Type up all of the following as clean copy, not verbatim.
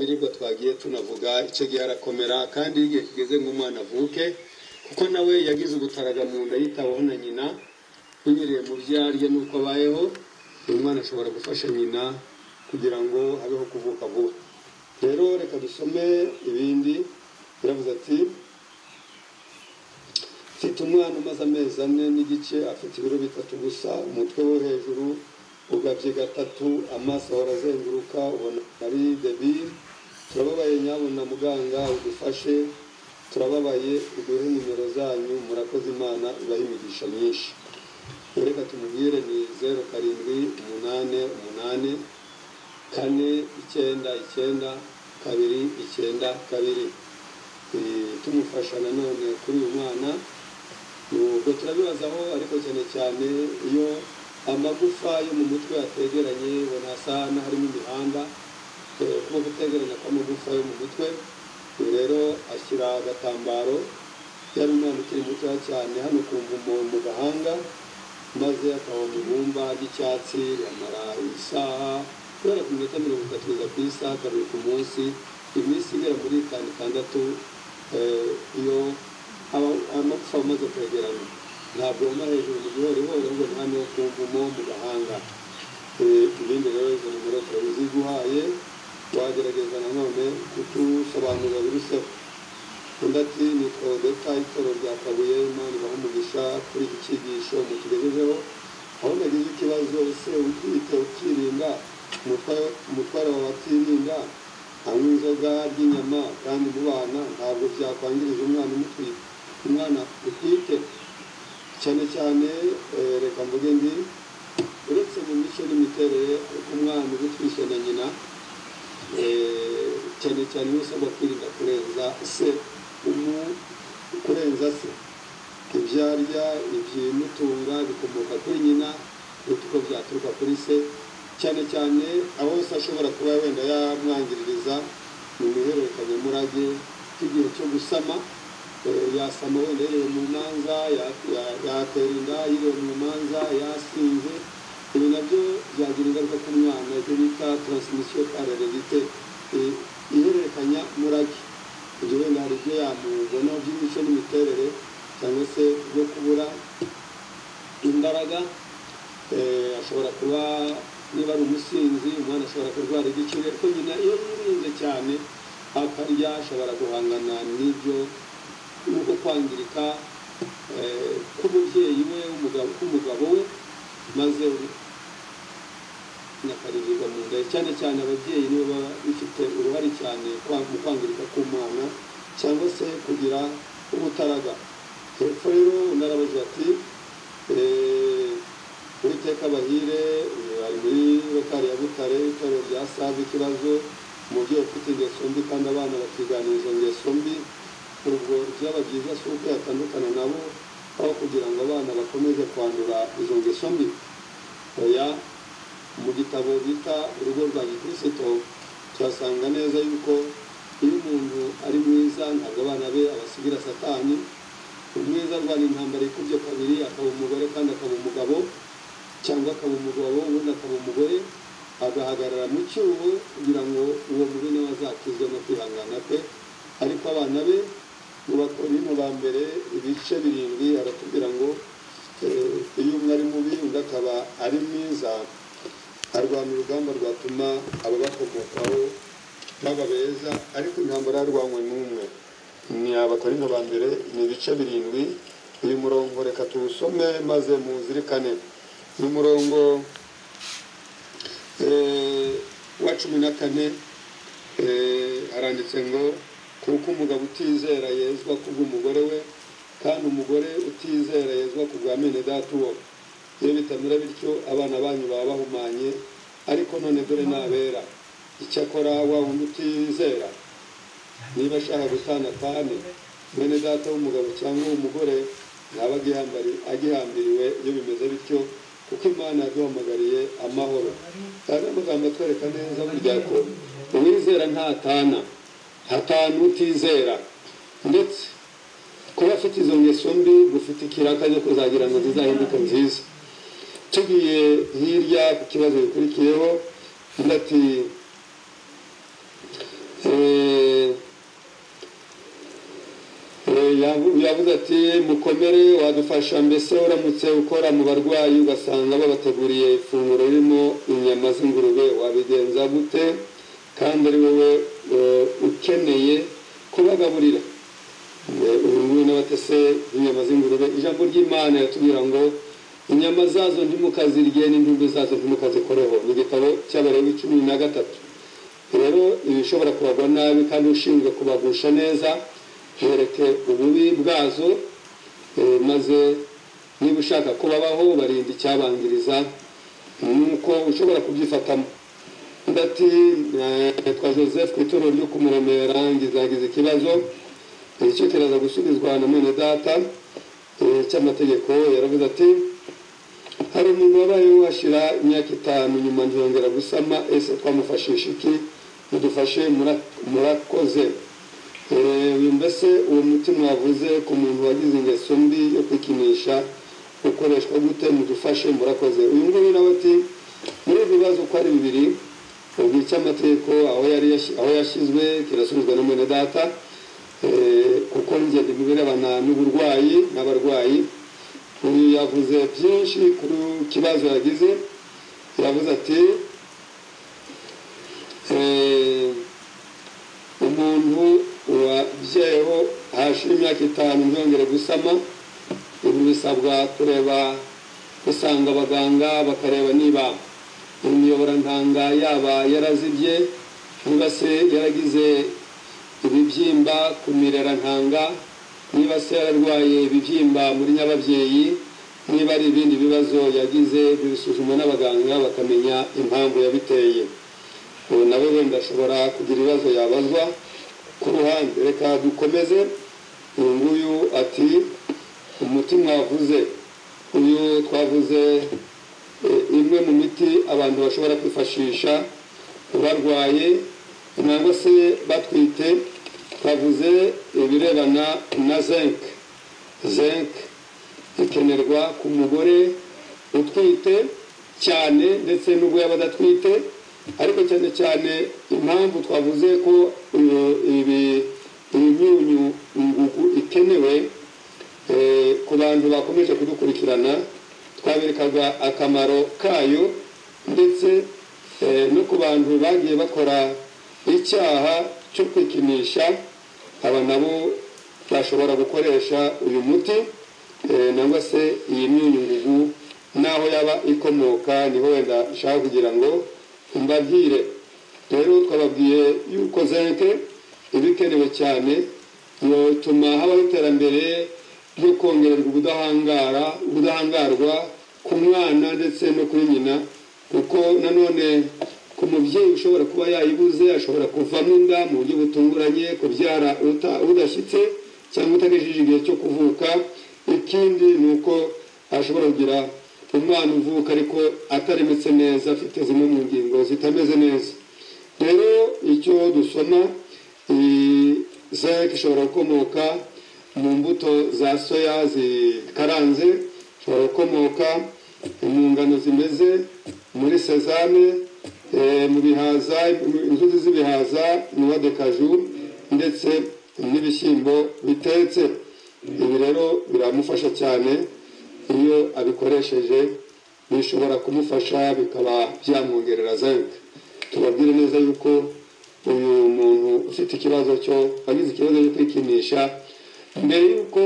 biribwa twagiye tunavuga icyo gihe arakomera kandi igihe kigeze nk'umwana avuke kuko nawe yagize ubutaraga mu nda yitaweho na nyina binyuriye mu byarye nuko abayeho uyu mwana ashobora gufasha nyina kugira ngo habeho kuvuka vuba. Rero reka dusome ibindi. Biravuze ati mfite umwana umaze amezi 4 n'igice afite ibiro 3 gusa, umutwe wo hejuru ugabye gatatu, amaso ahora azenguruka ubona ari debile. Turababaye nyabona muganga udufashe, turababaye uduhe nimero zanyu, murakoze Imana ibahe imigisha myinshi. Reka tumubwire ni 0788 499 tumufasha nanone kuri uyu mwana. Nubwo turabibazaho ariko cyane cyane iyo amagufa yo mu mutwe ategeranye ubona hasa n'harimo imihanda kuko gutegeranya kw'amagufa yo mu mutwe. Rero ashyira agatambaro yari umwana ukiri muto cyane hano ku mvumo mu gahanga, maze akaba mu bumba ry'icyatsi amara isaha kubera ku minota 30 ku isaha kabiri ku munsi, iminsi igera muri 6 iyo amagufa amaze kwegerana ntabwo wama hejuru mu gihorihori ahubwo ni hano ku mvumo mu gahanga. Ibindi rero izo nimero turaziguhaye, wagerageza nanone kutusobanurira biruseho. Undi ati nitwa Odeta Itoro rya Kabuye, Imana ibahe umugisha kuri iki cyigisho mutugejejeho. Aho nagize ikibazo ese utwite ukirinda umutware wawe atirinda anywa inzoga ry'inyama kandi mu bana ntabwo byakwangiriza umwana umutwite. Umwana utwite cyane cyane reka mvuge ndi uretse mu mico n'imiterere umwana ugutwishe na nyina cyane cyane usabwa kwirinda kurenza se ibyarya ibyimutunga bikomoka kuri nyina kuko byaturuka kuri se, cyane cyane aho se ashobora kuba wenda yamwangiririza mu mihererekanyamurage nk'igihe cyo gusama. Yasama wenda yiriwe mu manza, yatera inda yiriwe mu manza, yasinze. Ibi nabyo byagira ingaruka ku mwana, ibyo bita transmission par heredité, ihererekanya murage. Ibyo wenda hari ibyo yamubona by'imico n'imiterere cyangwa se byo kubura imbaraga. Ashobora kuba niba ari umusinzi umwana ashobora kurwara igicuri, ariko nyina iyo yirinze cyane akarya ashobora guhangana n'ibyo nuko kwangirika k'umubyeyi we k'umugabo we, maze nakarirwa mu nda. Cyane cyane ababyeyi nibo baba bifite uruhare cyane mu kwangirika k'umwana cyangwa se kugira ubutaraga. Hepfo rero unarabaje ati Uwiteka bahire ari muri Rotari ya Butare, Itorero rya Save. Ikibazo umubyeyi ufite ingeso mbi kandi abana bakiganira izo ngeso mbi, ubwo byaba byiza si uko yatandukana nabo aho kugira ngo abana bakomeze kwandura izo ngeso mbi. Oya, mu gitabo bita Urugo rwa Gikristo turasanga neza yuko iyo umuntu ari mwiza ntabwo abana be abasigira Satani. Umwiza arwana intambara ikubye kabiri, akaba umugore kandi akaba umugabo, cyangwa akaba umugabo ubundi akaba umugore, agahagarara mu cyuho kugira ngo uwo mubi nawe azakizwe no kwihangana kwe. Ariko abana be mu Bakorinto ba mbere ibice 7 aratubwira ngo iyo umwe ari mubi undi akaba ari mwiza, arwana urugamba rwatuma abo bakomokaho baba beza, ariko intambara yarwanywe n'umwe. Ni Abakorinto ba mbere ni ibice 7. Uyu murongo reka tuwusome maze muzirikane. Ni umurongo wa 14 aranditse ngo kuko umugabo utizera yezwa kubw'umugore we, kandi umugore utizera yezwa kubwa mene data uwo. Iyo bitamera bityo abana banyu baba bahumanye, ariko none dore nabera. Icyakora wa wundi utizera niba ashaka gutana atane, mene data w'umugabo cyangwa umugore ntaba agihambiriwe. Iyo bimeze bityo kuko Imana yaduhamagariye amahoro. Kandi amagambo atwereka neza burya ko uwizera ntatana, hatanu utizera. Ndetse kuba afite izo ngeso mbi gufite ikiraka cyo kuzagira ngo zizahinduke nziza. Tugiye hirya ku kibazo gikurikiyeho ati yavuze ati mukomere wadufasha mbese uramutse ukora mu barwayi ugasanga babateguriye ifunguro ririmo inyama z'ingurube wabigenza gute kandi ari wowe ukeneye kubagaburira ubu n'abatese inyama z'ingurube ijambo ry'Imana yatubwira ngo inyama zazo ntimukazirye n'intumbi zazo ntimukazikoreho mu gitabo cy'Abalewi 13 rero ibishobora kubagwa nabi kandi ushinzwe kubagusha neza yereke ububi bwazo maze niba ushaka kubabaho barinde icyabangiriza nuko ushobora kubyifatamo ndati twa Joseph kwitoro ryo kumuremera ngizagize ikibazo icyo kiraza gusubizwa na mwene data cy'amategeko yaravuze ati hari umuntu wabaye washira imyaka 5 nyuma ntiyongera gusama ese twamufashisha iki mudufashe murakoze mbese uwo mutima wavuze ku muntu wagize ingeso mbi yo kwikinisha ukoreshwa gute mudufashe murakoze uyu nguyu nawe ati muri ibibazo uko ari bibiri cy'amategeko aho yashyizwe kirasubizwa na mwene data kuko ngende birebana n'uburwayi n'abarwayi uyu yavuze byinshi kuri kibazo yagize yavuze ati umuntu wabyeho hashira imyaka 5 ntiyongere gusama ubu bisabwa kureba gusanga abaganga bakareba niba imiyoborantanga yaba yarazibye niba se yaragize ibibyimba ku mirerantanga niba se yararwaye ibibyimba muri nyababyeyi niba ari ibindi bibazo yagize bisuzumwa n'abaganga bakamenya impamvu yabiteye nawe wenda ashobora kugira ibibazo yabazwa ku ruhande reka dukomeze nguyu ati umutima wavuze uyu twavuze imwe mu miti abantu bashobora kwifashisha barwaye nangwa se batwite twavuze ibirebana na zinc ikenerwa ku mugore utwite cyane ndetse n'ubwo yaba adatwite ariko cyane cyane impamvu twavuze ko imyunyu ngugu ikenewe ku bantu bakomeje kudukurikirana twaberekaga akamaro kayo ndetse no ku bantu bagiye bakora icyaha cyo kwikinisha aba nabo bashobora gukoresha uyu muti nangwa se iyi myunyu ngugu naho yaba ikomoka niho wenda nshaka kugira ngo mbabwire rero twababwiye yuko zinc ibikenewe cyane yotuma habaho iterambere ryo kongererwa ubudahangarwa ku mwana ndetse no kuri nyina kuko nanone ku mubyeyi ushobora kuba yayibuze ashobora kuvamo inda mu buryo butunguranye kubyara udashyitse cyangwa utagejeje igihe cyo kuvuka ikindi ni uko ashobora kugira umwana uvuka ariko ataremetse neza afite zimwe mu ngingo zitameze neza rero icyo dusoma zinc ishobora gukomoka mu mbuto za soya zikaranze ishobora gukomoka mu ngano zimeze muri sezame mu bihaza inzuzi z'ibihaza noix de cajou ndetse n'ibishyimbo bitetse ibi rero biramufasha cyane iyo abikoresheje bishobora kumufasha bikaba byamwongerera zinc tubabwire neza yuko uyu muntu ufite ikibazo cyo agize ikibazo cyo kwikinisha mbere yuko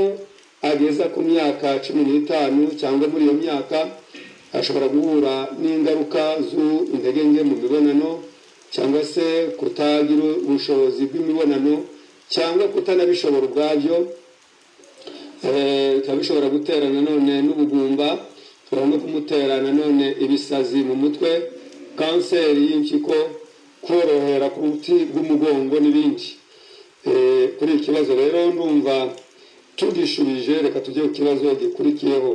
ageza ku myaka 15 cyangwa muri iyo myaka ashobora guhura n'ingaruka z'intege nke mu mibonano cyangwa se kutagira ubushobozi bw'imibonano cyangwa kutanabishobora ubwabyo bishobora gutera nanone n'ubugumba no kumutera nanone ibisazi mu mutwe kanseri y'impyiko korohera ku ruti rw'umugongo n'ibindi kuri iki kibazo rero ndumva tugishubije reka tujye ku kibazo gikurikiyeho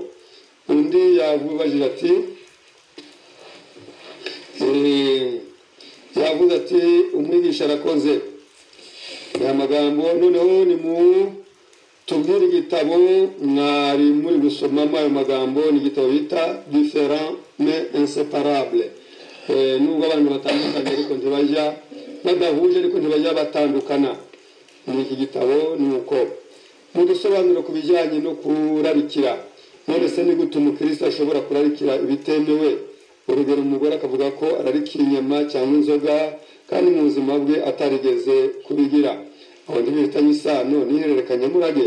undi yavubajije ati yavuze ati umwigisha arakoze aya magambo noneho ni mu tubwire igitabo mwari muri gusomamo ayo magambo ni igitabo bita différents mais inséparables nubwo abantu batandukanye ariko ntibajya badahuje ariko ntibajya batandukana. Muri iki gitabo ni uko mu dusobanuro ku bijyanye no kurarikira, none se ni gute umukristo ashobora kurarikira ibitemewe? Urugero, umugore akavuga ko ararikira inyama cyangwa inzoga kandi mu buzima bwe atarigeze kubigira. Aho ntibihitanye isano n'ihererekanyamurage.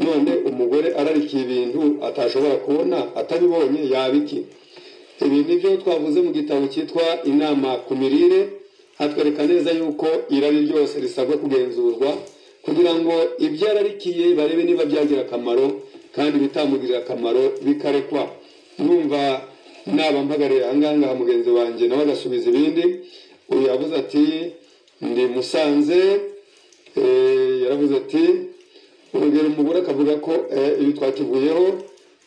None umugore ararikiye ibintu atashobora kubona atabibonye yabiki? Ibi nibyo twavuze mu gitabo cyitwa Inama ku mirire. Hatwereka neza yuko irari ryose risabwa kugenzurwa kugira ngo ibyo ararikiye barebe niba byagira akamaro, kandi bitamugirira akamaro bikarekwa. Numva naba mpagarira ahangaha mugenzi wanjye nawe agasubiza ibindi. Uyu yavuze ati ndi Musanze, yaravuze ati urugero umugore akavuga ko ibi twakivuyeho.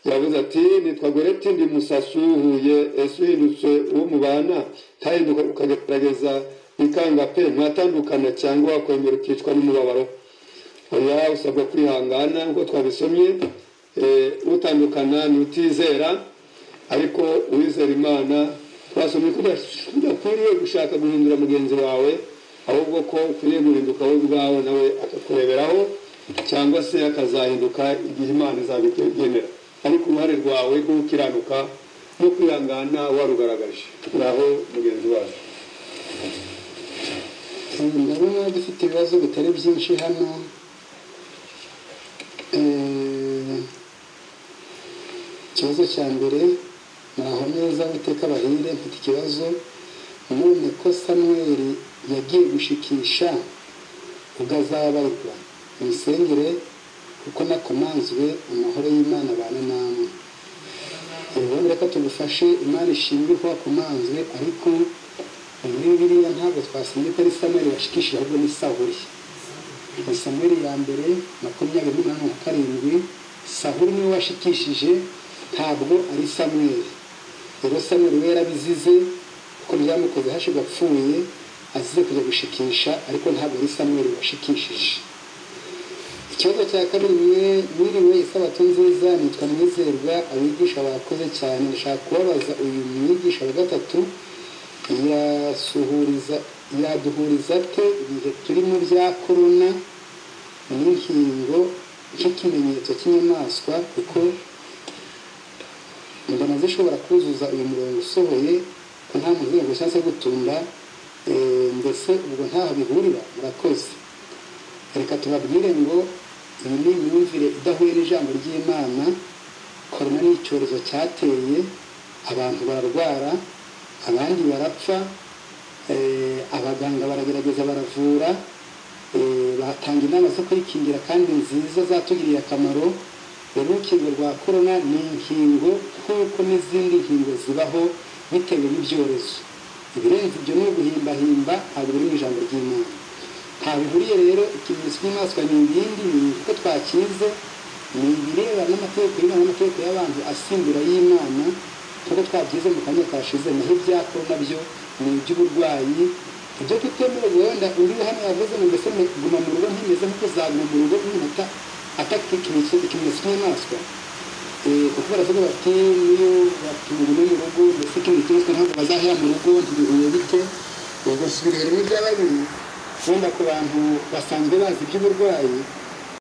Yavuze ati nitwa Goreti ndi Musasu Huye, ese uhindutse uwo mubana ntahinduka ukagerageza ikanga pe mwatandukana cyangwa wakwemera ukicwa n'umubabaro? Oya, usabwa kwihangana ngo twabisomye. Utandukana ni utizera, ariko uwizera Imana twasomye ko udakwiriye gushaka guhindura mugenzi wawe, ahubwo ko ukwiriye guhinduka wowe ubwawe nawe akakureberaho, cyangwa se akazahinduka igihe Imana izabigenera. Ariko uruhare rwawe rwo gukiranuka no kwihangana warugaragaje. Naho mugenzi wacu ndabona dufite ibibazo bitari byinshi hano. Ikibazo cya mbere, naho neza Uwiteka bahire, mfite ikibazo. None ko Samweli yagiye gushikisha ubwo azabarwa, mwisengere kuko nakomanzwe amahoro y'Imana abane namwe. Ubundi reka tugufashe, Imana ishimwe ko wakomanzwe, ariko muri Bibiliya ntabwo twasomye ko ari Samweli washikishije, ahubwo ni Sawuli. Ni Samweli ya mbere 28:7. Sawuli niwe washikishije, ntabwo ari Samweli. Rero Samweli we yarabizize kuko byamukoze hashirwa apfuye azize kujya gushikisha, ariko ntabwo ari Samweli washikishije. Ikibazo cya kabiri, mwiriwe isabato nziza, nitwa Mwizerwa, abigisha bakoze cyane. Ndashaka kubabaza, uyu mwigisha wa gatatu yaduhuriza te ibihe turimo bya korona n'inkingo nk'ikimenyetso cy'inyamaswa, kuko mbona zishobora kuzuza uyu murongo usohoye ko nta muntu ugiye gushaka gutunda, mbese ubwo ntaho bihurira? Murakoze. Reka tubabwire ngo iyi ni imyumvire idahuye n'ijambo ry'Imana. Korona ni icyorezo cyateye, abantu bararwara, abandi barapfa, abaganga baragerageza baravura, batanga inama zo kwikingira kandi nziza zatugiriye akamaro. Rero urukingo rwa korona ni inkingo nk'uko n'izindi nkingo zibaho bitewe n'ibyorezo. Ibirenze ibyo ni uguhimbahimba, ntabwo biri mu ijambo ry'Imana. Nta bihuriye rero. Ikimenyetso cy'inyamaswa ni ibindi, ni uko twakize, ni ibireba n'amategeko y'Imana n'amategeko y'abantu asimbura y'Imana, nk'uko twabyize mu kanya kashize. Naho ibya korona byo ni iby'uburwayi, ibyo tutemerewe. Wenda undi hano yavuze ngo mbese guma mu rugo ntimeze nk'uko zaguma mu rugo umuntu ataka ikimenyetso cy'inyamaswa, kuko baravuga bati niyo batumugume mu rugo, mbese ikimenyetso ntabwo bazahera mu rugo, ntibihuye bite? Ubwo subira rimwe bya babiri, wenda ku bantu basanzwe bazi iby'uburwayi,